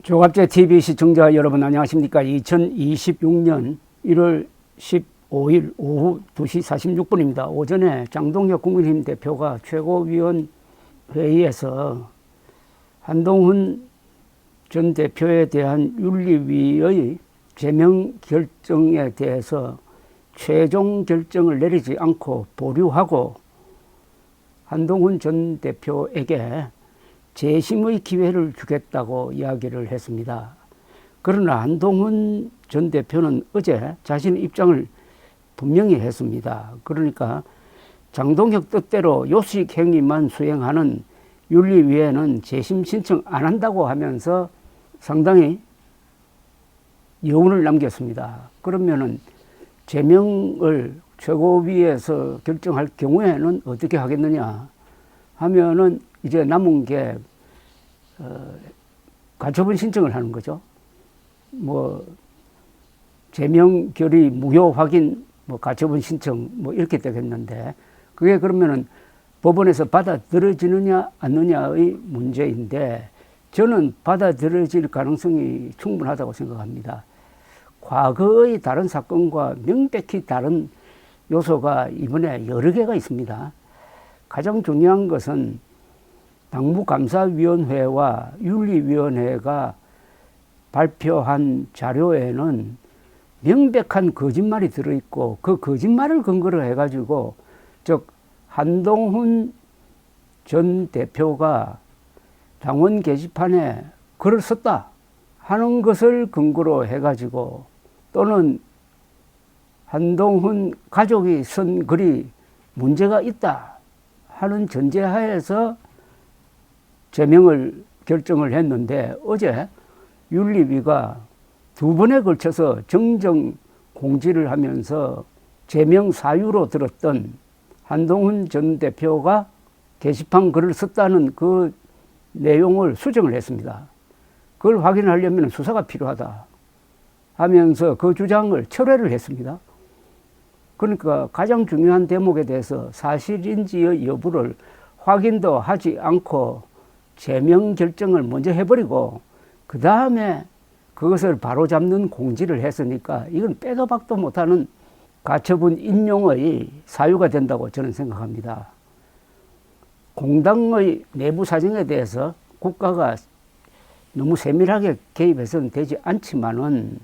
조갑제 TV 시청자 여러분 안녕하십니까. 2026년 1월 15일 오후 2시 46분입니다. 오전에 장동혁 국민의힘 대표가 최고위원 회의에서 한동훈 전 대표에 대한 윤리위의 제명 결정에 대해서 최종 결정을 내리지 않고 보류하고 한동훈 전 대표에게 재심의 기회를 주겠다고 이야기를 했습니다. 그러나 한동훈 전 대표는 어제 자신의 입장을 분명히 했습니다. 그러니까 장동혁 뜻대로 요식 행위만 수행하는 윤리위에는 재심 신청 안 한다고 하면서 상당히 여운을 남겼습니다. 그러면은 제명을 최고위에서 결정할 경우에는 어떻게 하겠느냐 하면은 이제 남은 게 가처분 신청을 하는 거죠. 뭐 제명 결의 무효 확인, 뭐 가처분 신청 뭐 이렇게 되겠는데 그게 그러면은 법원에서 받아들여지느냐 않느냐의 문제인데 저는 받아들여질 가능성이 충분하다고 생각합니다. 과거의 다른 사건과 명백히 다른 요소가 이번에 여러 개가 있습니다. 가장 중요한 것은 당무감사위원회와 윤리위원회가 발표한 자료에는 명백한 거짓말이 들어있고 그 거짓말을 근거로 해가지고 즉 한동훈 전 대표가 당원 게시판에 글을 썼다 하는 것을 근거로 해가지고 또는 한동훈 가족이 쓴 글이 문제가 있다 하는 전제하에서 제명을 결정을 했는데 어제 윤리위가 두 번에 걸쳐서 정정 공지를 하면서 제명 사유로 들었던 한동훈 전 대표가 게시판 글을 썼다는 그 내용을 수정을 했습니다. 그걸 확인하려면 수사가 필요하다 하면서 그 주장을 철회를 했습니다. 그러니까 가장 중요한 대목에 대해서 사실인지의 여부를 확인도 하지 않고 제명 결정을 먼저 해버리고 그 다음에 그것을 바로잡는 공지를 했으니까 이건 빼도 박도 못하는 가처분 인용의 사유가 된다고 저는 생각합니다. 공당의 내부 사정에 대해서 국가가 너무 세밀하게 개입해서는 되지 않지만은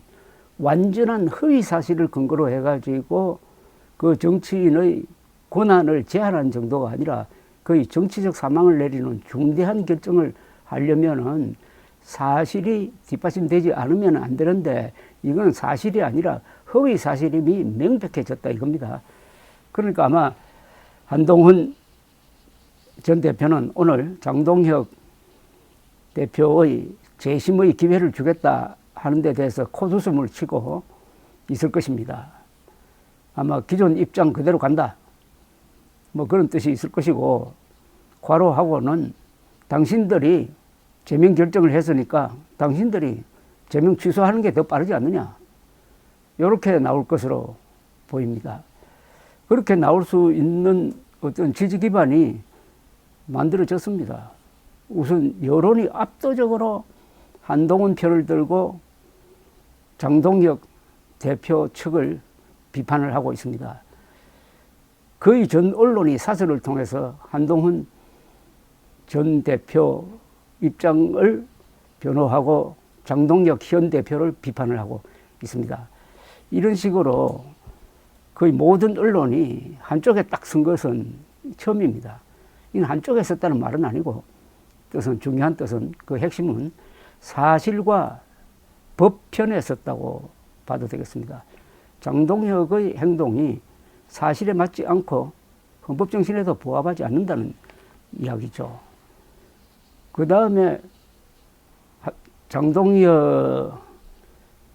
완전한 허위 사실을 근거로 해가지고 그 정치인의 권한을 제한한 정도가 아니라 거의 정치적 사망을 내리는 중대한 결정을 하려면은 사실이 뒷받침되지 않으면 안 되는데 이건 사실이 아니라 허위 사실임이 명백해졌다 이겁니다. 그러니까 아마 한동훈 전 대표는 오늘 장동혁 대표의 재심의 기회를 주겠다 하는 데 대해서 콧웃음을 치고 있을 것입니다. 아마 기존 입장 그대로 간다. 뭐 그런 뜻이 있을 것이고 괄호하고는 당신들이 제명 결정을 했으니까 당신들이 제명 취소하는 게 더 빠르지 않느냐 이렇게 나올 것으로 보입니다. 그렇게 나올 수 있는 어떤 지지 기반이 만들어졌습니다. 우선 여론이 압도적으로 한동훈 표를 들고 장동혁 대표 측을 비판을 하고 있습니다. 거의 전 언론이 사설을 통해서 한동훈 전 대표 입장을 변호하고 장동혁 현 대표를 비판을 하고 있습니다. 이런 식으로 거의 모든 언론이 한쪽에 딱 쓴 것은 처음입니다. 이건 한쪽에 썼다는 말은 아니고 뜻은 중요한 뜻은 그 핵심은 사실과 법 편에 썼다고 봐도 되겠습니다. 장동혁의 행동이 사실에 맞지 않고 헌법 정신에도 부합하지 않는다는 이야기죠. 그 다음에 장동혁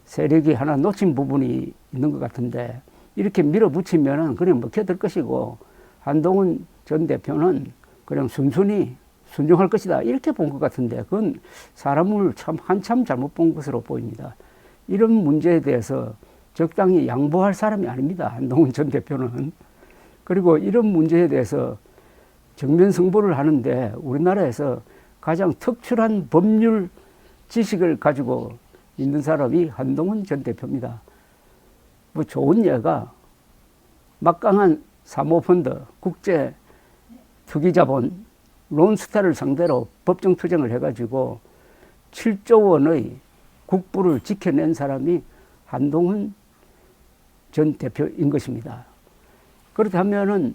세력이 하나 놓친 부분이 있는 것 같은데 이렇게 밀어붙이면은 그냥 먹혀들 것이고 한동훈 전 대표는 그냥 순순히 순종할 것이다 이렇게 본 것 같은데 그건 사람을 참 한참 잘못 본 것으로 보입니다. 이런 문제에 대해서 적당히 양보할 사람이 아닙니다. 한동훈 전 대표는. 그리고 이런 문제에 대해서 정면 승부를 하는데 우리나라에서 가장 특출한 법률 지식을 가지고 있는 사람이 한동훈 전 대표입니다. 뭐 좋은 예가 막강한 사모펀드, 국제 투기자본, 론스타를 상대로 법정 투쟁을 해가지고 7조 원의 국부를 지켜낸 사람이 한동훈 전 대표인 것입니다. 그렇다면은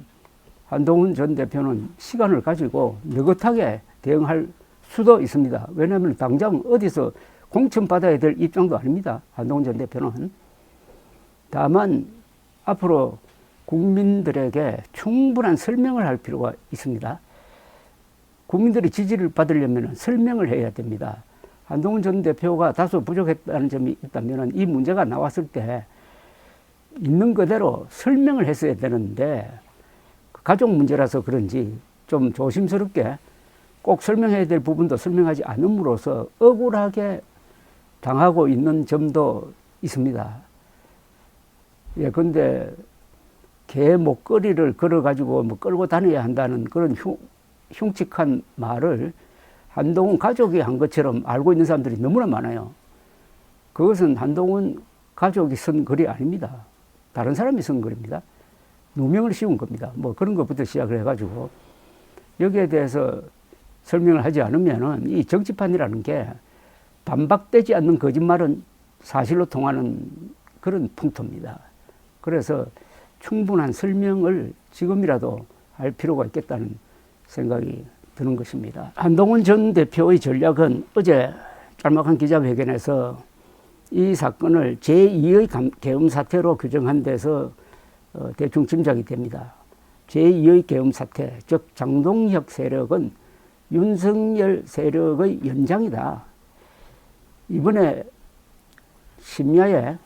한동훈 전 대표는 시간을 가지고 느긋하게 대응할 수도 있습니다. 왜냐하면 당장 어디서 공천받아야 될 입장도 아닙니다. 한동훈 전 대표는. 다만 앞으로 국민들에게 충분한 설명을 할 필요가 있습니다. 국민들의 지지를 받으려면 설명을 해야 됩니다. 한동훈 전 대표가 다소 부족했다는 점이 있다면 이 문제가 나왔을 때 있는 그대로 설명을 했어야 되는데 가족 문제라서 그런지 좀 조심스럽게 꼭 설명해야 될 부분도 설명하지 않음으로써 억울하게 당하고 있는 점도 있습니다. 예, 근데 개 목걸이를 걸어가지고 뭐 끌고 다녀야 한다는 그런 흉측한 말을 한동훈 가족이 한 것처럼 알고 있는 사람들이 너무나 많아요. 그것은 한동훈 가족이 쓴 글이 아닙니다. 다른 사람이 쓴 글입니다. 누명을 씌운 겁니다. 뭐 그런 것부터 시작을 해가지고 여기에 대해서 설명을 하지 않으면은 이 정치판이라는 게 반박되지 않는 거짓말은 사실로 통하는 그런 풍토입니다. 그래서 충분한 설명을 지금이라도 할 필요가 있겠다는 생각이 드는 것입니다. 한동훈 전 대표의 전략은 어제 짤막한 기자회견에서 이 사건을 제2의 계엄 사태로 규정한 데서 대충 짐작이 됩니다. 제2의 계엄 사태, 즉 장동혁 세력은 윤석열 세력의 연장이다. 이번에 심야에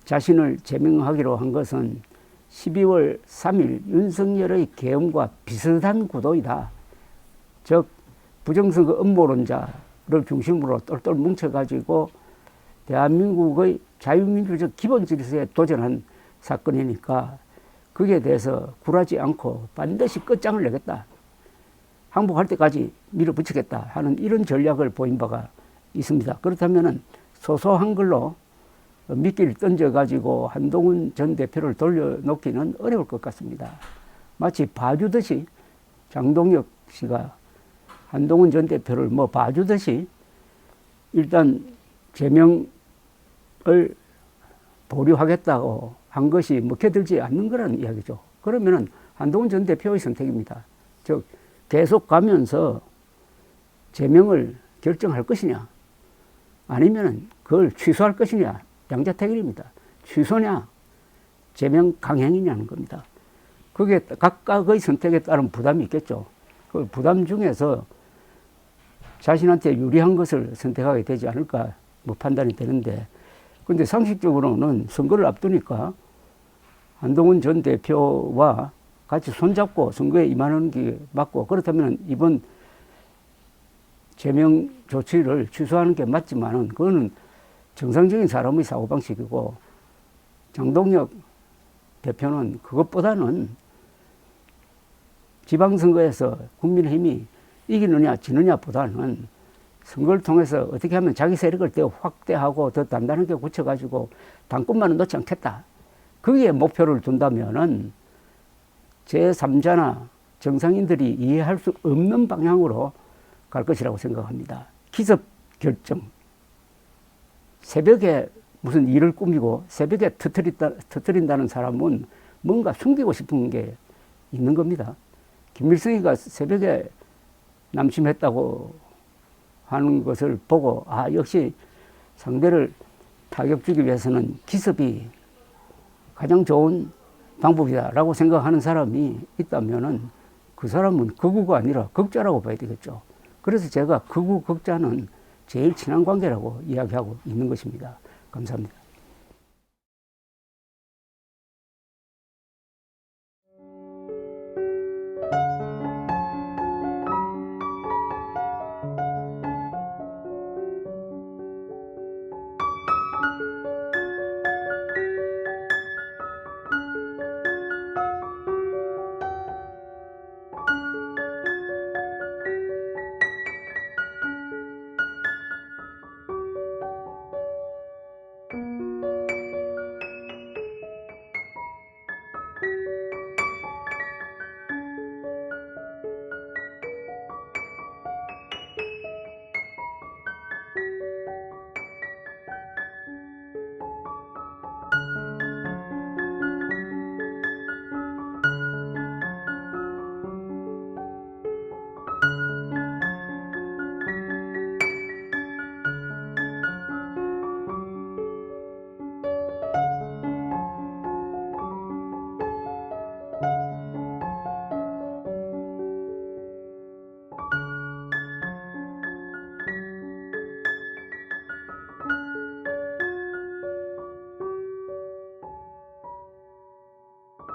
자신을 제명하기로 한 것은 12월 3일 윤석열의 계엄과 비슷한 구도이다. 즉 부정선거 음모론자를 중심으로 똘똘 뭉쳐가지고 대한민국의 자유민주적 기본 질서에 도전한 사건이니까 거기에 대해서 굴하지 않고 반드시 끝장을 내겠다. 항복할 때까지 밀어붙이겠다 하는 이런 전략을 보인 바가 있습니다. 그렇다면 소소한 걸로 미끼를 던져가지고 한동훈 전 대표를 돌려놓기는 어려울 것 같습니다. 마치 봐주듯이 장동혁 씨가 한동훈 전 대표를 뭐 봐주듯이 일단 제명을 보류하겠다고 한 것이 먹혀들지 않는 거라는 이야기죠. 그러면은 한동훈 전 대표의 선택입니다. 즉 계속 가면서 제명을 결정할 것이냐 아니면은 그걸 취소할 것이냐 양자택일입니다. 취소냐 제명 강행이냐는 겁니다. 그게 각각의 선택에 따른 부담이 있겠죠. 그 부담 중에서 자신한테 유리한 것을 선택하게 되지 않을까 뭐 판단이 되는데, 근데 상식적으로는 선거를 앞두니까 한동훈 전 대표와 같이 손잡고 선거에 임하는 게 맞고, 그렇다면 이번 제명 조치를 취소하는 게 맞지만은 그거는 정상적인 사람의 사고방식이고, 장동혁 대표는 그것보다는 지방선거에서 국민의힘이 이기느냐 지느냐 보다는 선거를 통해서 어떻게 하면 자기 세력을 더 확대하고 더 단단하게 굳혀가지고 당권만은 놓지 않겠다. 거기에 목표를 둔다면은 제3자나 정상인들이 이해할 수 없는 방향으로 갈 것이라고 생각합니다. 기습 결정. 새벽에 무슨 일을 꾸미고 새벽에 터뜨린다는 사람은 뭔가 숨기고 싶은 게 있는 겁니다. 김일성이가 새벽에 남침했다고 하는 것을 보고 역시 상대를 타격 주기 위해서는 기습이 가장 좋은 방법이다라고 생각하는 사람이 있다면은 그 사람은 극우가 아니라 극자라고 봐야 되겠죠. 그래서 제가 극우 극자는 제일 친한 관계라고 이야기하고 있는 것입니다. 감사합니다. 네.